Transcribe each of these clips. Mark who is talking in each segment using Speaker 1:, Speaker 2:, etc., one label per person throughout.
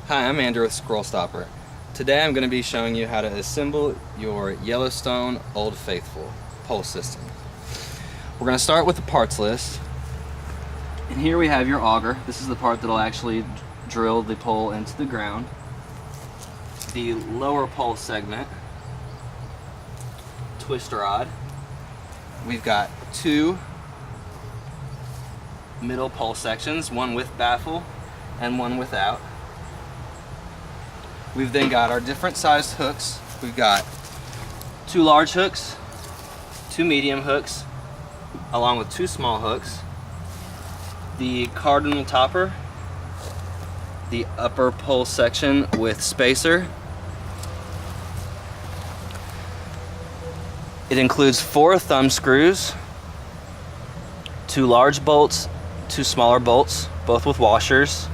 Speaker 1: Hi, I'm Andrew with Squirrel. Today I'm going to be showing you how to assemble your Yellowstone Old Faithful pole system. We're going to start with the parts list. And here we have your auger. This is the part that will actually drill the pole into the ground. The lower pole segment, twist rod. We've got two middle pole sections, one with baffle and one without. We've then got our different sized hooks. We've got two large hooks, two medium hooks, along with two small hooks, the Cardinal topper, the upper pole section with spacer. It includes 4 thumb screws, 2 large bolts, 2 smaller bolts, both with washers,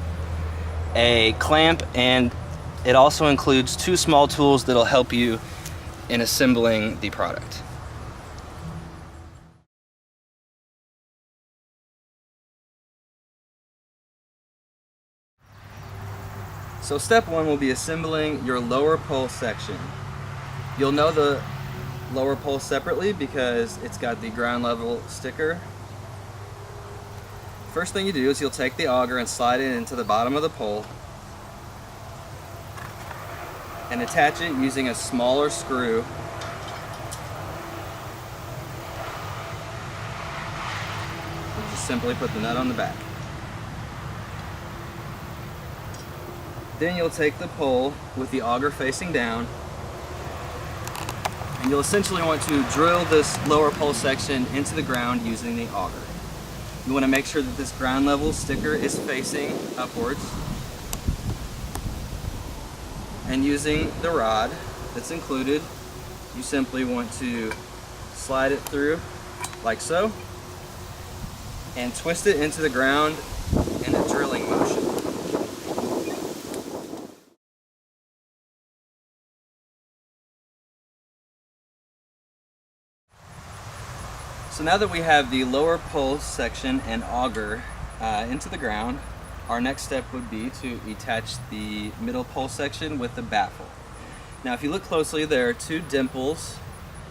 Speaker 1: a clamp, and it also includes 2 small tools that'll help you in assembling the product. So step 1 will be assembling your lower pole section. You'll know the lower pole separately because it's got the ground level sticker. First thing you do is you'll take the auger and slide it into the bottom of the pole and attach it using a smaller screw. You just simply put the nut on the back. Then you'll take the pole with the auger facing down, and you'll essentially want to drill this lower pole section into the ground using the auger. You want to make sure that this ground level sticker is facing upwards. And using the rod that's included, you simply want to slide it through like so and twist it into the ground in a drilling motion. So now that we have the lower pole section and auger into the ground, our next step would be to attach the middle pole section with the baffle. Now if you look closely, there are 2 dimples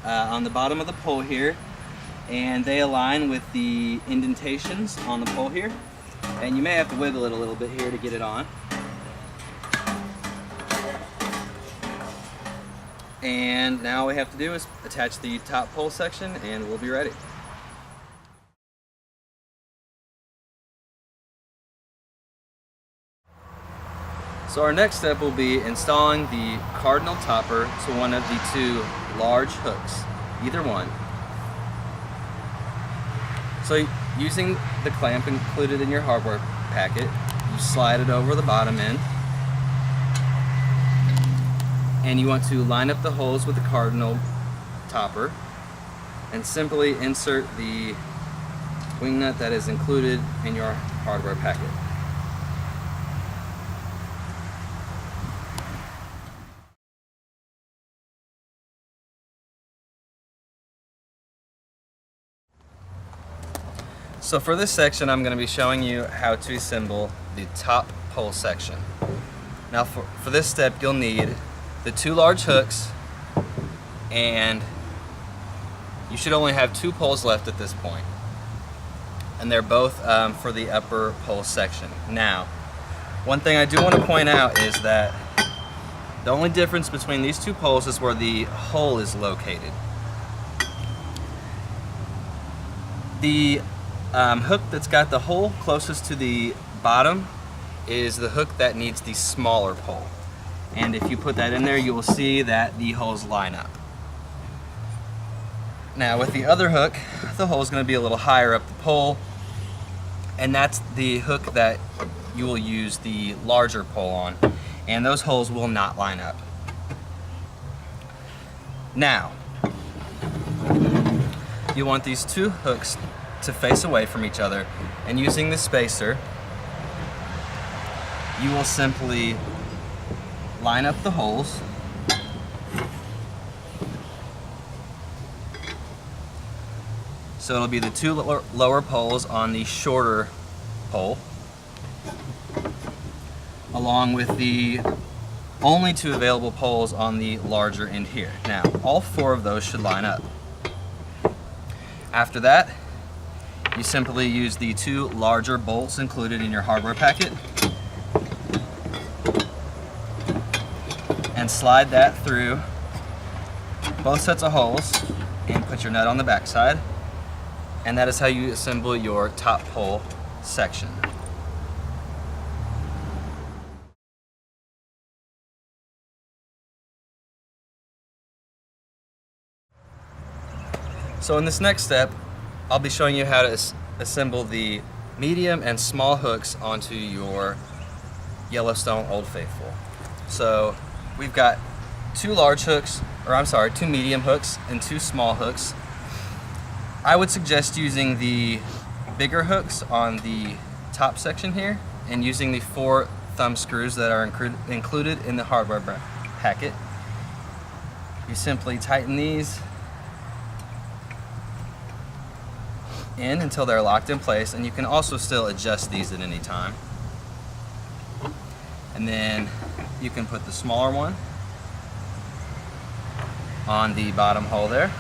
Speaker 1: on the bottom of the pole here, and they align with the indentations on the pole here, and you may have to wiggle it a little bit here to get it on. And now all we have to do is attach the top pole section and we'll be ready. So our next step will be installing the Cardinal topper to one of the 2 large hooks, either one. So using the clamp included in your hardware packet, you slide it over the bottom end, and you want to line up the holes with the Cardinal topper and simply insert the wing nut that is included in your hardware packet. So for this section, I'm going to be showing you how to assemble the top pole section. Now for this step, you'll need the 2 large hooks, and you should only have 2 poles left at this point. And they're both for the upper pole section. Now, one thing I do want to point out is that the only difference between these 2 poles is where the hole is located. The hook that's got the hole closest to the bottom is the hook that needs the smaller pole. And if you put that in there, you will see that the holes line up. Now with the other hook, the hole is going to be a little higher up the pole, and that's the hook that you will use the larger pole on, and those holes will not line up. Now, you want these 2 hooks to face away from each other, and using the spacer, you will simply line up the holes so it'll be the 2 lower poles on the shorter pole, along with the only 2 available poles on the larger end here. Now, all 4 of those should line up. After that, you simply use the 2 larger bolts included in your hardware packet and slide that through both sets of holes and put your nut on the back side. And that is how you assemble your top pole section. So in this next step, I'll be showing you how to assemble the medium and small hooks onto your Yellowstone Old Faithful. So we've got 2 large hooks, or I'm sorry, 2 medium hooks and 2 small hooks. I would suggest using the bigger hooks on the top section here and using the 4 thumb screws that are included in the hardware packet. You simply tighten these in until they're locked in place, and you can also still adjust these at any time. And then you can put the smaller one on the bottom hole there,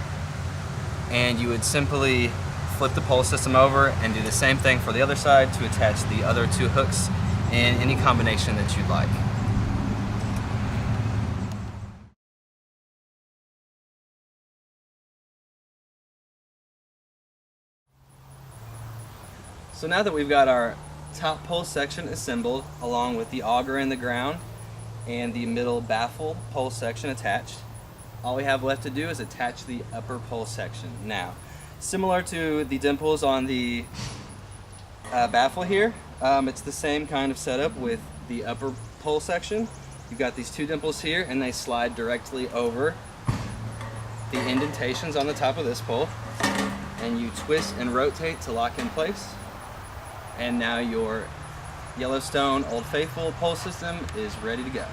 Speaker 1: and you would simply flip the pole system over and do the same thing for the other side to attach the other 2 hooks in any combination that you'd like. So now that we've got our top pole section assembled along with the auger in the ground and the middle baffle pole section attached, all we have left to do is attach the upper pole section. Now, similar to the dimples on the baffle here, it's the same kind of setup with the upper pole section. You've got these 2 dimples here and they slide directly over the indentations on the top of this pole, and you twist and rotate to lock in place. And now your Yellowstone Old Faithful pole system is ready to go.